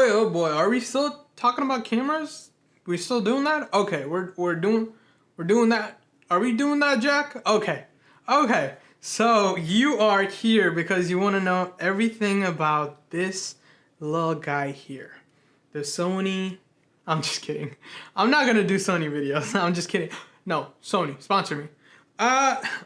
oh boy, are we still talking about cameras? We still doing that? Okay, we're doing that. Are we doing that, Jack? Okay. Okay. So you are here because you want to know everything about this little guy here. The Sony. I'm just kidding. I'm not gonna do Sony videos. I'm just kidding. No, Sony, sponsor me.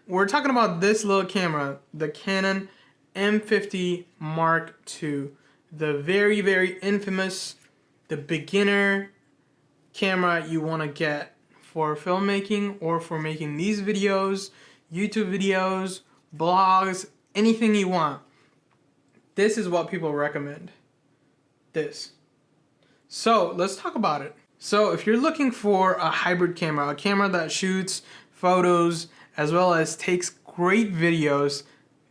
We're talking about this little camera, the Canon M50 Mark II. The very, very infamous, the beginner camera you want to get for filmmaking or for making these videos, YouTube videos, blogs, anything you want. This is what people recommend. This. So let's talk about it. So if you're looking for a hybrid camera, a camera that shoots photos as well as takes great videos,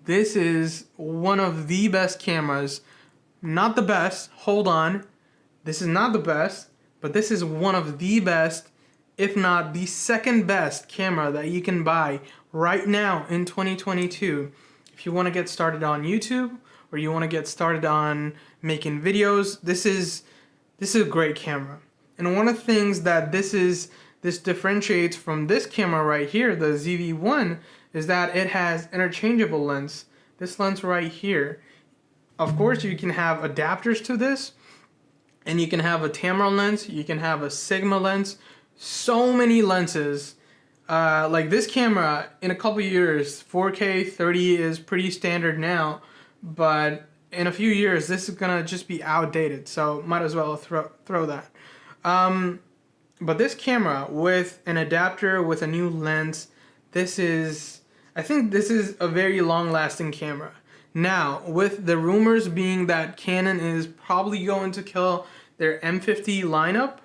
this is one of the best cameras. Not the best, hold on. This is not the best, but this is one of the best, if not the second best camera that you can buy right now in 2022. If you want to get started on YouTube or you want to get started on making videos, this is a great camera. And one of the things that this differentiates from this camera right here, the ZV-1, is that it has interchangeable lens. This lens right here. Of course, you can have adapters to this, and you can have a Tamron lens, you can have a Sigma lens, so many lenses. Like this camera, in a couple years, 4K 30 is pretty standard now, but in a few years, this is gonna just be outdated, so might as well throw that. But this camera with an adapter, with a new lens, I think this is a very long-lasting camera. Now, with the rumors being that Canon is probably going to kill their M50 lineup,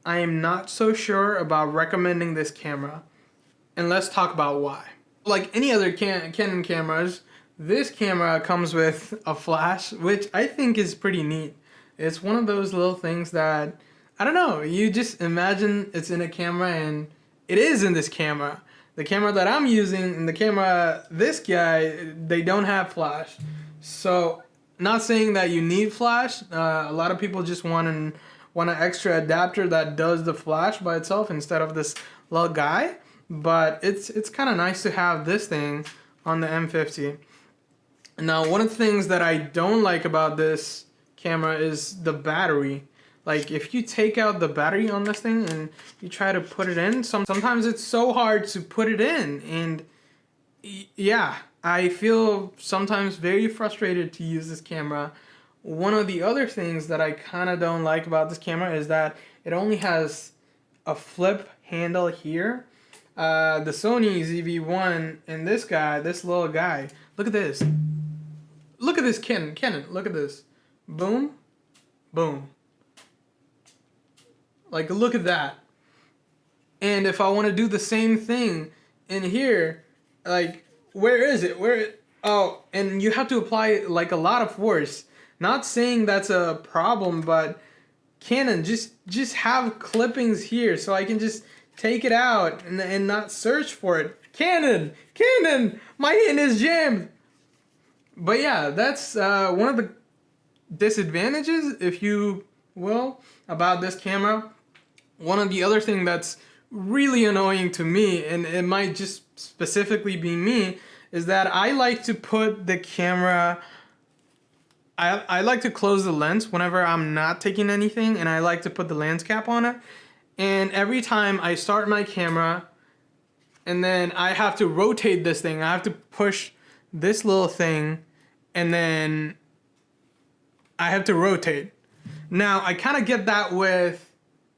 I am not so sure about recommending this camera. And let's talk about why. Like any other Canon cameras, this camera comes with a flash, which I think is pretty neat. It's one of those little things that, I don't know, you just imagine it's in a camera, and it is in this camera. The camera that I'm using and the camera this guy, they don't have flash. So, not saying that you need flash. A lot of people just want an extra adapter that does the flash by itself instead of this little guy. But it's kind of nice to have this thing on the M50. Now, one of the things that I don't like about this camera is the battery. Like, if you take out the battery on this thing and you try to put it in, sometimes it's so hard to put it in. And yeah, I feel sometimes very frustrated to use this camera. One of the other things that I kind of don't like about this camera is that it only has a flip handle here. The Sony ZV-1 and this guy, this little guy, look at this. Look at this Canon, look at this. Boom, boom. Like, look at that. And if I want to do the same thing in here, like, where is it? Oh, and you have to apply, like, a lot of force. Not saying that's a problem, but Canon, just have clippings here so I can just take it out and not search for it. Canon, my hand is jammed. But yeah, that's one of the disadvantages, if you will, about this camera. One of the other thing that's really annoying to me, and it might just specifically be me, is that I like to put the camera, I like to close the lens whenever I'm not taking anything, and I like to put the lens cap on it. And every time I start my camera, and then I have to rotate this thing, I have to push this little thing, and then I have to rotate. Now, I kind of get that with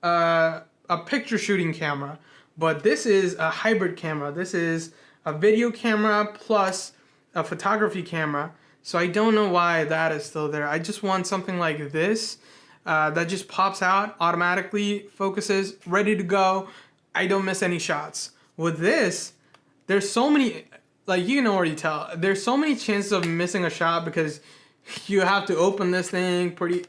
a picture shooting camera, but this is a hybrid camera. This is a video camera plus a photography camera, so I don't know why that is still there. I just want something like this that just pops out, automatically focuses, ready to go. I don't miss any shots. With this, there's so many, like, you can already tell, there's so many chances of missing a shot because you have to open this thing pretty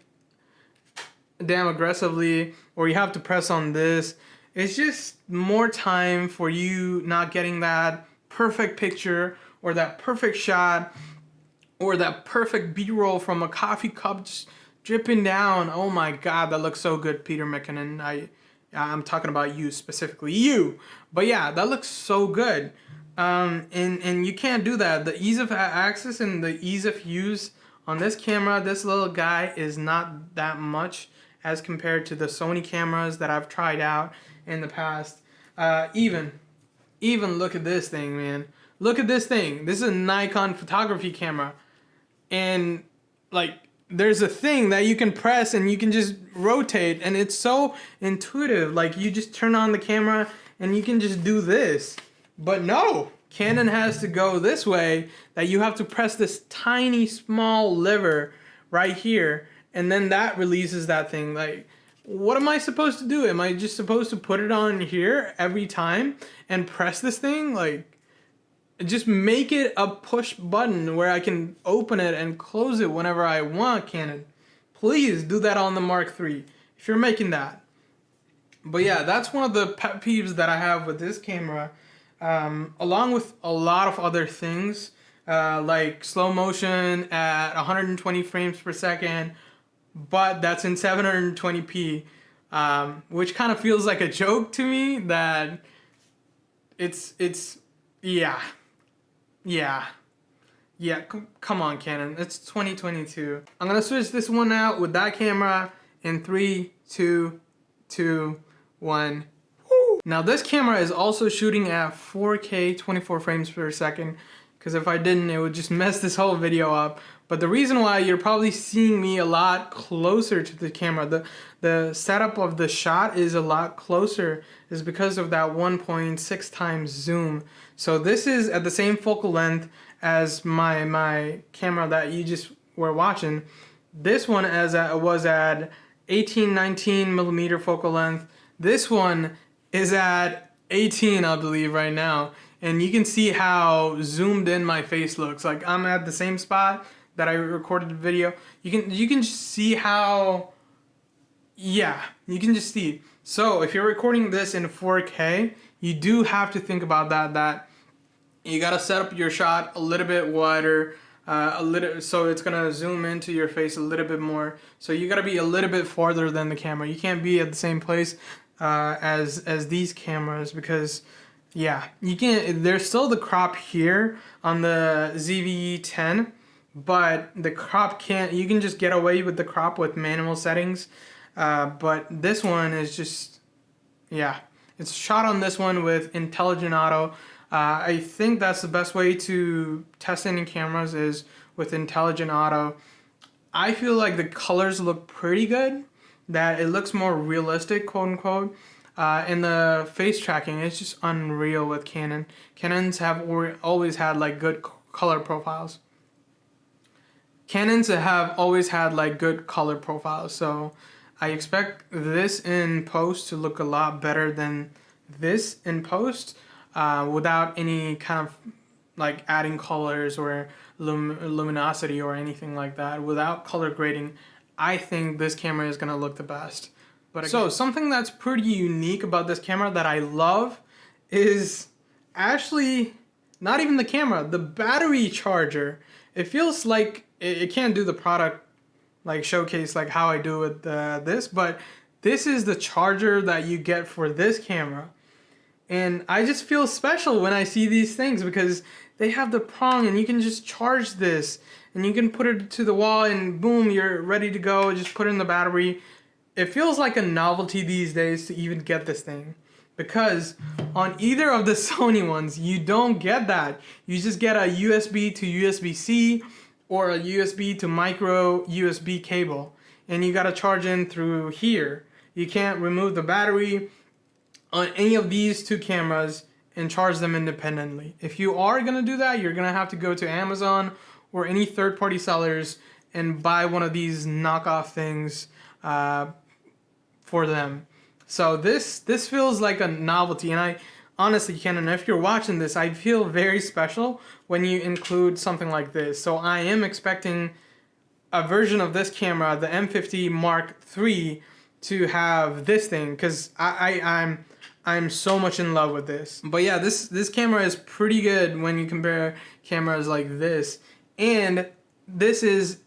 damn aggressively, or you have to press on this. It's just more time for you not getting that perfect picture or that perfect shot or that perfect B-roll from a coffee cup dripping down. Oh my God, that looks so good, Peter McKinnon. I'm talking about you specifically, you. But yeah, that looks so good. And you can't do that. The ease of access and the ease of use on this camera, this little guy, is not that much as compared to the Sony cameras that I've tried out in the past. Even look at this thing, man. Look at this thing. This is a Nikon photography camera. And like, there's a thing that you can press and you can just rotate, and it's so intuitive. Like, you just turn on the camera and you can just do this. But no, Canon has to go this way, that you have to press this tiny small lever right here, and then that releases that thing. Like, what am I supposed to do? Am I just supposed to put it on here every time and press this thing? Like, just make it a push button where I can open it and close it whenever I want, Canon. Please do that on the Mark III if you're making that. But yeah, that's one of the pet peeves that I have with this camera, along with a lot of other things, like slow motion at 120 frames per second, but that's in 720p, which kind of feels like a joke to me. That yeah, come on, Canon. It's 2022. I'm gonna switch this one out with that camera in 3, 2, 2, 1. Woo! Now this camera is also shooting at 4K 24 frames per second, because if I didn't, it would just mess this whole video up. But the reason why you're probably seeing me a lot closer to the camera, the setup of the shot is a lot closer, is because of that 1.6 times zoom. So this is at the same focal length as my camera that you just were watching. This one was at 18-19 millimeter focal length. This one is at 18, I believe, right now. And you can see how zoomed in my face looks. Like, I'm at the same spot that I recorded the video. You can just see how, yeah, you can just see. So if you're recording this in 4K, you do have to think about that you gotta set up your shot a little bit wider, so it's gonna zoom into your face a little bit more. So you gotta be a little bit farther than the camera. You can't be at the same place as these cameras, because yeah, you can't. There's still the crop here on the ZV-E10, but the crop can't. You can just get away with the crop with manual settings, but this one is just, yeah, it's shot on this one with intelligent auto. I think that's the best way to test any cameras, is with intelligent auto. I feel like the colors look pretty good, that it looks more realistic, quote unquote. And the face tracking is just unreal with Canon. Canons have always had like good color profiles. So I expect this in post to look a lot better than this in post, without any kind of like adding colors or luminosity or anything like that. Without color grading, I think this camera is gonna look the best. But again, so something that's pretty unique about this camera that I love is actually not even the camera, the battery charger. It feels like it can't do the product like showcase like how I do with this, but this is the charger that you get for this camera. And I just feel special when I see these things, because they have the prong and you can just charge this and you can put it to the wall and boom, you're ready to go. Just put in the battery. It feels like a novelty these days to even get this thing, because on either of the Sony ones, you don't get that. You just get a USB to USB-C or a USB to micro USB cable, and you gotta charge in through here. You can't remove the battery on any of these two cameras and charge them independently. If you are gonna do that, you're gonna have to go to Amazon or any third-party sellers and buy one of these knockoff things for them. So this feels like a novelty, and I honestly, Canon, if you're watching this, I feel very special when you include something like this. So I am expecting a version of this camera, the M50 Mark III, to have this thing, because I'm so much in love with this. But yeah, this camera is pretty good when you compare cameras like this. And this is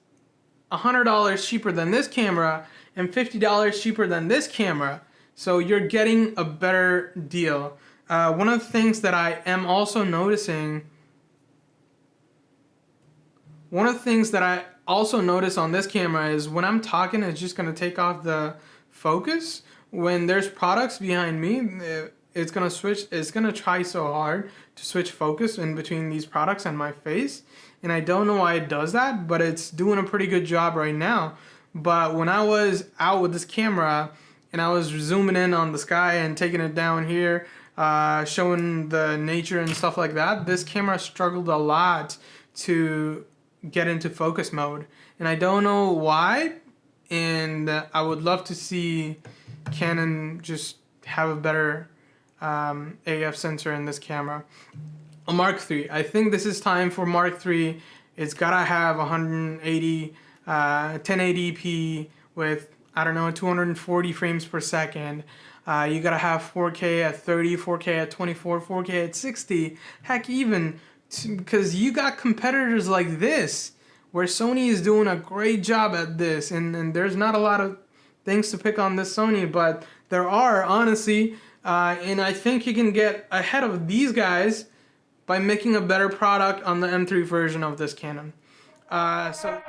$100 cheaper than this camera and $50 cheaper than this camera. So you're getting a better deal. One of the things that I am also noticing, one of the things that I also notice on this camera is when I'm talking, it's just gonna take off the focus. When there's products behind me, it's gonna switch. It's gonna try so hard to switch focus in between these products and my face, and I don't know why it does that, but it's doing a pretty good job right now. But when I was out with this camera and I was zooming in on the sky and taking it down here, showing the nature and stuff like that, this camera struggled a lot to get into focus mode, and I don't know why. And I would love to see Canon just have a better AF sensor in this camera. A Mark III. I think this is time for Mark III. It's gotta have 180 1080p with, I don't know, 240 frames per second. You gotta have 4K at 30, 4K at 24, 4K at 60. Heck, even because you got competitors like this, where Sony is doing a great job at this, and there's not a lot of things to pick on this Sony, but there are, honestly, and I think you can get ahead of these guys by making a better product on the M3 version of this Canon. So